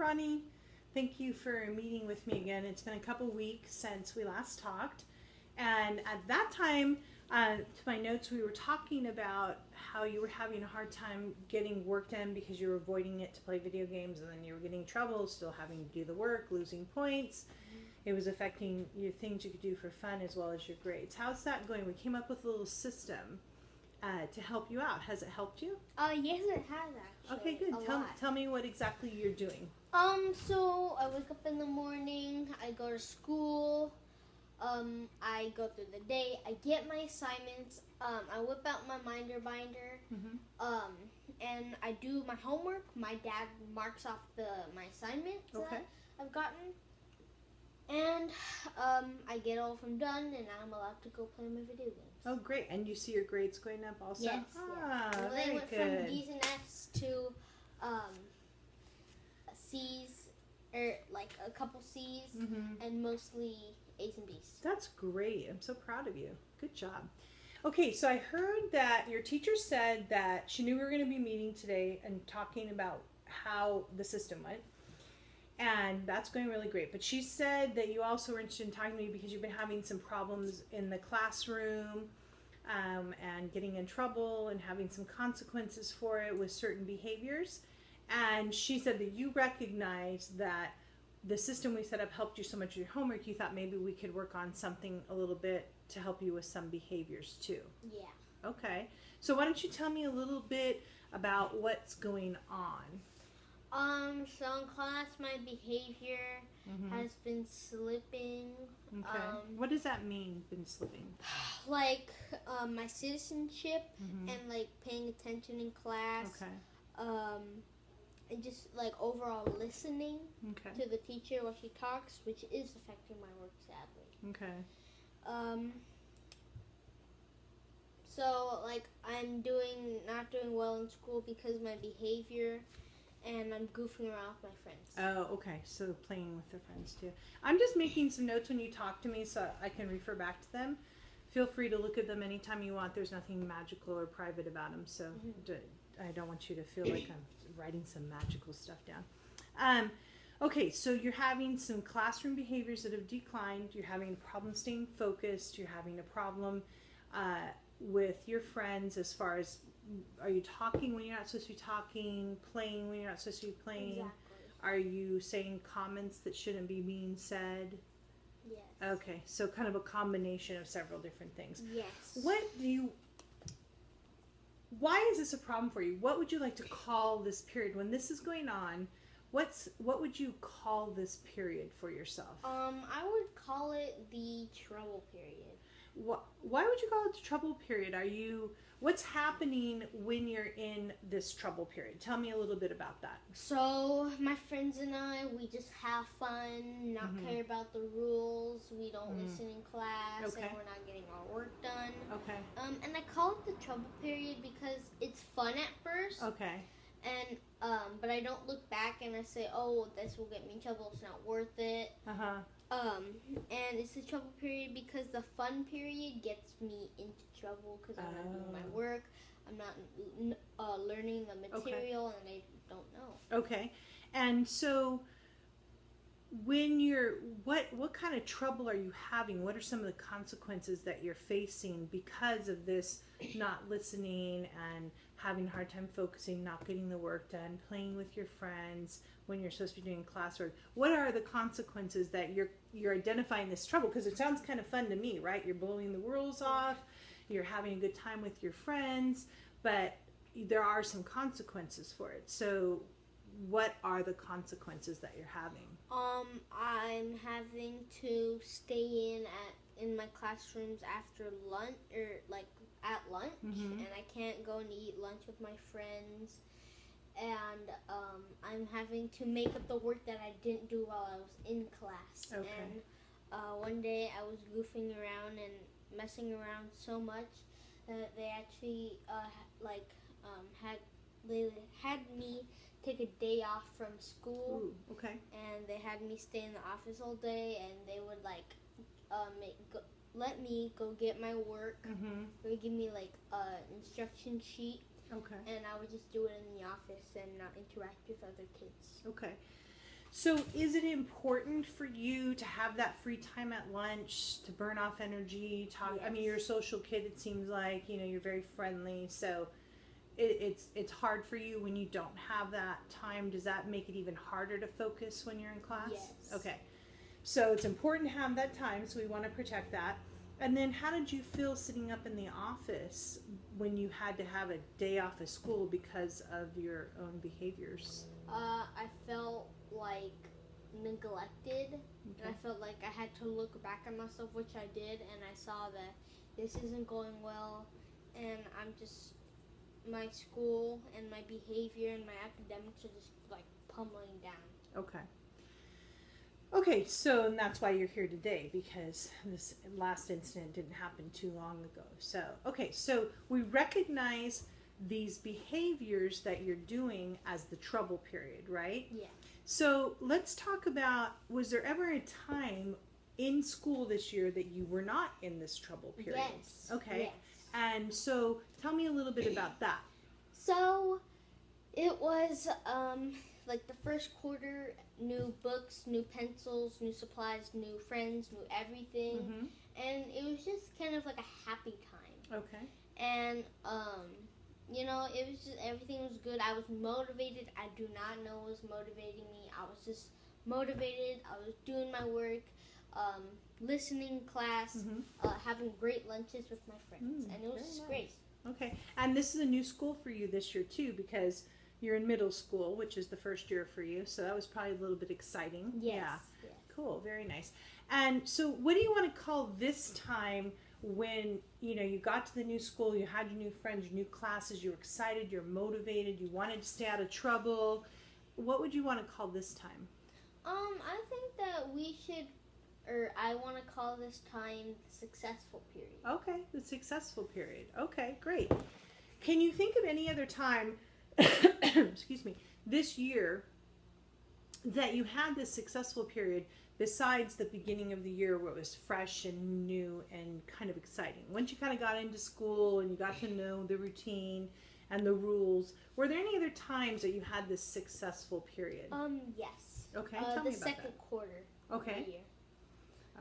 Ronnie. Thank you for meeting with me again. It's been a couple weeks since we last talked. And at that time, to my notes, we were talking about how you were having a hard time getting work done because you were avoiding it to play video games, and then you were getting in trouble, still having to do the work, losing points. It was affecting your things you could do for fun as well as your grades. How's that going? We came up with a little system to help you out. Has it helped you? Yes, it has actually. Okay, good. Tell me what exactly you're doing. So I wake up in the morning, I go to school, I go through the day, I get my assignments, I whip out my minder binder, and I do my homework. My dad marks off my assignments that I've gotten, and I get all of them done, and I'm allowed to go play my video games. Oh, great. And you see your grades going up also? Yes. Well, they very went good. from D's and F's to C's, or like a couple C's, and mostly A's and B's. That's great. I'm so proud of you. Good job. Okay, so I heard that your teacher said that she knew we were going to be meeting today and talking about how the system went. And that's going really great. But she said that you also were interested in talking to me because you've been having some problems in the classroom and getting in trouble and having some consequences for it with certain behaviors. And she said that you recognize that the system we set up helped you so much with your homework, you thought maybe we could work on something a little bit to help you with some behaviors too. Yeah. Okay. So why don't you tell me a little bit about what's going on? So in class, my behavior has been slipping. Okay. What does that mean, been slipping? Like, my citizenship and, like, paying attention in class. Okay. And just, like, overall listening to the teacher while she talks, which is affecting my work, sadly. Okay. So, like, I'm not doing well in school because of my behavior, and I'm goofing around with my friends. Oh, okay. So playing with their friends too. I'm just making some notes when you talk to me so I can refer back to them. Feel free to look at them anytime you want. There's nothing magical or private about them, so I don't want you to feel like I'm writing some magical stuff down. Okay, so you're having some classroom behaviors that have declined. You're having a problem staying focused. You're having a problem with your friends as far as, are you talking when you're not supposed to be talking, playing when you're not supposed to be playing? Exactly. Are you saying comments that shouldn't be being said? Yes. Okay, so kind of a combination of several different things. Yes. Why is this a problem for you? What would you like to call this period when this is going on? What would you call this period for yourself? I would call it the trouble period. Why would you call it the trouble period? What's happening when you're in this trouble period? Tell me a little bit about that. So my friends and I, we just have fun, not care about the rules. We don't listen in class, and we're not getting our work done. Okay. And I call it the trouble period because it's fun at first. Okay. And but I don't look back and I say, oh, this will get me in trouble. It's not worth it. And it's the trouble period because the fun period gets me into trouble because I'm not doing my work. I'm not learning the material, and I don't know. Okay. And so when what kind of trouble are you having? What are some of the consequences that you're facing because of this not listening and having a hard time focusing, not getting the work done, playing with your friends when you're supposed to be doing classwork? What are the consequences that you're identifying this trouble? Because it sounds kind of fun to me, right? You're blowing the rules off, you're having a good time with your friends, but there are some consequences for it. So what are the consequences that you're having? I'm having to stay in my classrooms after lunch, or like at lunch, and I can't go and eat lunch with my friends. And I'm having to make up the work that I didn't do while I was in class. Okay. And one day I was goofing around and messing around so much that they actually had me take a day off from school. Ooh, okay. And they had me stay in the office all day, and they would let me go get my work. They would give me like an instruction sheet. Okay. And I would just do it in the office and not interact with other kids. Okay. So is it important for you to have that free time at lunch to burn off energy? I mean, you're a social kid, it seems like, you're very friendly. So it's hard for you when you don't have that time. Does that make it even harder to focus when you're in class? Yes. Okay. So it's important to have that time, so we want to protect that. And then how did you feel sitting up in the office when you had to have a day off of school because of your own behaviors? I felt like neglected, and I felt like I had to look back at myself, which I did, and I saw that this isn't going well, and my school and my behavior and my academics are just like pummeling down. Okay, so and that's why you're here today, because this last incident didn't happen too long ago. So we recognize these behaviors that you're doing as the trouble period, right? Yeah. So let's talk about, was there ever a time in school this year that you were not in this trouble period? Yes. Okay. Yes. And so tell me a little bit about that. So it was like the first quarter, new books, new pencils, new supplies, new friends, new everything. Mm-hmm. And it was just kind of like a happy time. Okay. And it was just, everything was good. I was motivated. I do not know what was motivating me. I was just motivated. I was doing my work, listening class, having great lunches with my friends, and it was just great. Okay, and this is a new school for you this year too, because you're in middle school, which is the first year for you, so that was probably a little bit exciting. Yes. Yeah. Yes. Cool, very nice. And so what do you want to call this time when, you got to the new school, you had your new friends, your new classes, you're excited, you're motivated, you wanted to stay out of trouble? What would you want to call this time? I think that I want to call this time the successful period. Okay, the successful period. Okay, great. Can you think of any other time, excuse me, this year that you had this successful period besides the beginning of the year where it was fresh and new and kind of exciting? Once you kind of got into school and you got to know the routine and the rules, were there any other times that you had this successful period? Yes. Okay, tell me about that. The second quarter. Okay. Of the year.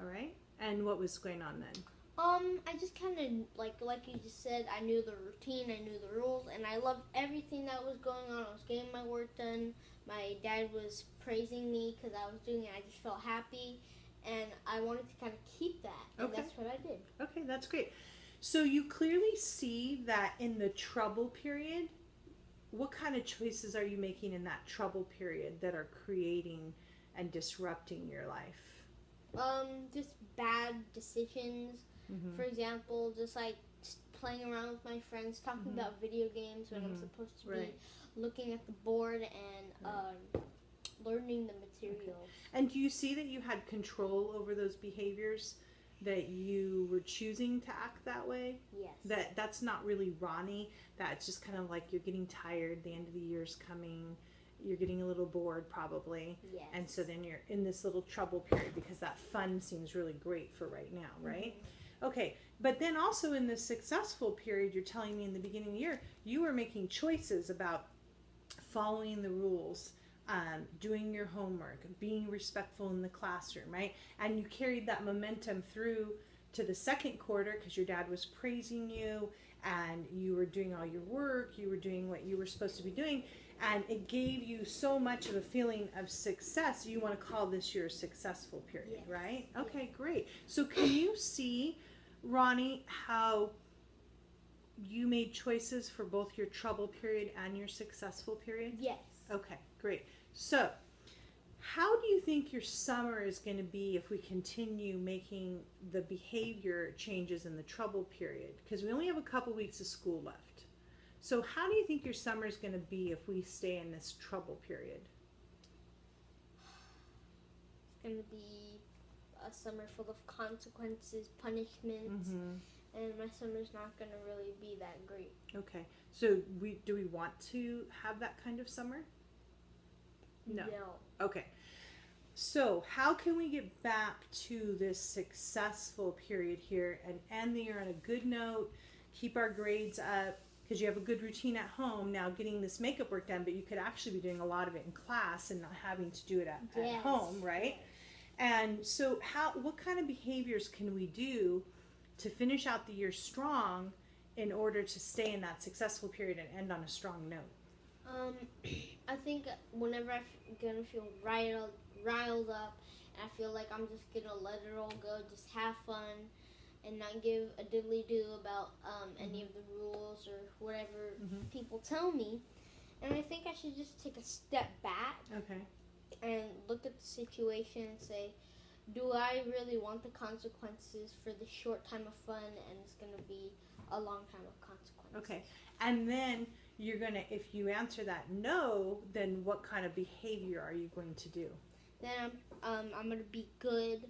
All right. And what was going on then? I just kind of, like you just said, I knew the routine, I knew the rules, and I loved everything that was going on. I was getting my work done. My dad was praising me because I was doing it. I just felt happy, and I wanted to kind of keep that, and that's what I did. Okay, that's great. So you clearly see that in the trouble period, what kind of choices are you making in that trouble period that are creating and disrupting your life? Just bad decisions. For example, just like playing around with my friends, talking about video games when I'm supposed to be looking at the board and learning the materials. Okay. And do you see that you had control over those behaviors, that you were choosing to act that way? Yes. That's not really Ronnie. That's just kind of like you're getting tired, the end of the year's coming, you're getting a little bored probably. Yes. And so then you're in this little trouble period because that fun seems really great for right now, right? Okay, but then also in the successful period, you're telling me in the beginning of the year, you were making choices about following the rules, doing your homework, being respectful in the classroom, right? And you carried that momentum through to the second quarter because your dad was praising you and you were doing all your work, you were doing what you were supposed to be doing, and it gave you so much of a feeling of success. You want to call this your successful period, right? Okay, great. So can you see, Ronnie, how you made choices for both your trouble period and your successful period? Yes. Okay, great. So how do you think your summer is going to be if we continue making the behavior changes in the trouble period? Because we only have a couple weeks of school left. So how do you think your summer is going to be if we stay in this trouble period? It's going to be a summer full of consequences, punishments, and my summer's not going to really be that great. Okay. So do we want to have that kind of summer? No. Okay. So how can we get back to this successful period here and end the year on a good note, keep our grades up, because you have a good routine at home now getting this makeup work done, but you could actually be doing a lot of it in class and not having to do it at home, right? And so what kind of behaviors can we do to finish out the year strong in order to stay in that successful period and end on a strong note? I think whenever I'm gonna feel riled up, and I feel like I'm just gonna let it all go, just have fun, and not give a diddly-do about any of the rules or whatever people tell me. And I think I should just take a step back and look at the situation and say, do I really want the consequences for the short time of fun, and it's going to be a long time of consequences? Okay. And then you're going to, if you answer that no, then what kind of behavior are you going to do? Then I'm going to be good,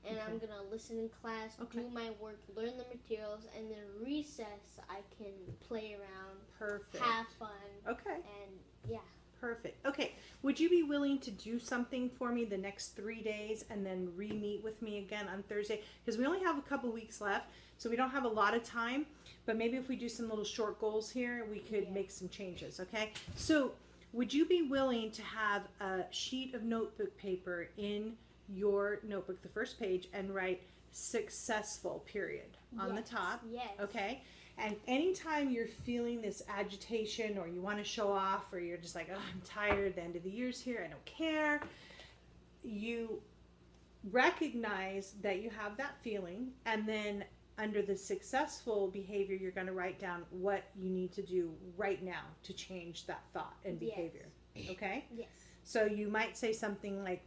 and I'm going to listen in class, do my work, learn the materials, and then recess I can play around, have fun. Okay. And yeah. Perfect. Okay. Would you be willing to do something for me the next 3 days and then re-meet with me again on Thursday? Because we only have a couple weeks left, so we don't have a lot of time. But maybe if we do some little short goals here, we could make some changes, okay? So would you be willing to have a sheet of notebook paper in your notebook, the first page, and write successful period on the top? Yes. Okay. And anytime you're feeling this agitation or you want to show off or you're just like, oh, I'm tired, the end of the year's here, I don't care, you recognize that you have that feeling, and then under the successful behavior, you're going to write down what you need to do right now to change that thought and behavior. Okay? Yes. So you might say something like,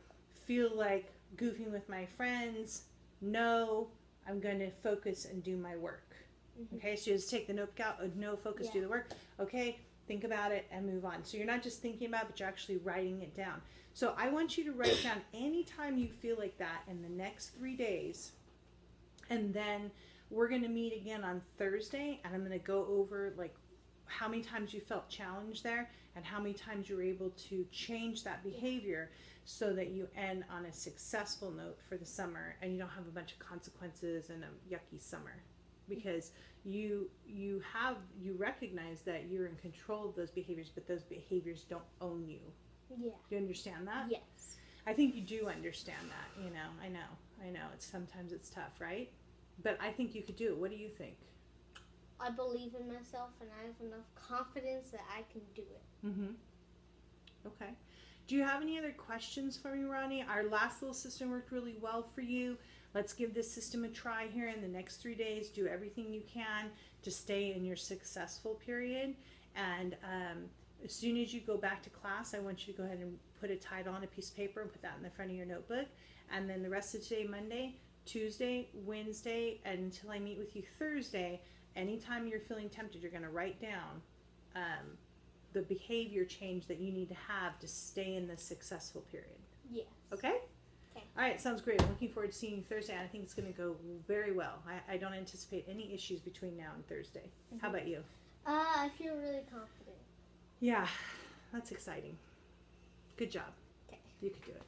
feel like goofing with my friends. No, I'm going to focus and do my work. Okay, so you just take the notebook out, no, focus, do the work. Okay, think about it and move on. So you're not just thinking about it, but you're actually writing it down. So I want you to write down anytime you feel like that in the next 3 days. And then we're going to meet again on Thursday, and I'm going to go over like how many times you felt challenged there and how many times you were able to change that behavior so that you end on a successful note for the summer and you don't have a bunch of consequences and a yucky summer. Because you recognize that you're in control of those behaviors, but those behaviors don't own you. Yeah. Do you understand that? Yes. I think you do understand that. You know, I know. Sometimes it's tough, right? But I think you could do it. What do you think? I believe in myself, and I have enough confidence that I can do it. Okay. Do you have any other questions for me, Ronnie? Our last little system worked really well for you. Let's give this system a try here in the next 3 days. Do everything you can to stay in your successful period. And as soon as you go back to class, I want you to go ahead and put a title on a piece of paper and put that in the front of your notebook. And then the rest of today, Monday, Tuesday, Wednesday, and until I meet with you Thursday, anytime you're feeling tempted, you're going to write down the behavior change that you need to have to stay in the successful period. Yes. Okay? All right, sounds great. I'm looking forward to seeing you Thursday, and I think it's going to go very well. I don't anticipate any issues between now and Thursday. How about you? I feel really confident. Yeah, that's exciting. Good job. Okay. You could do it.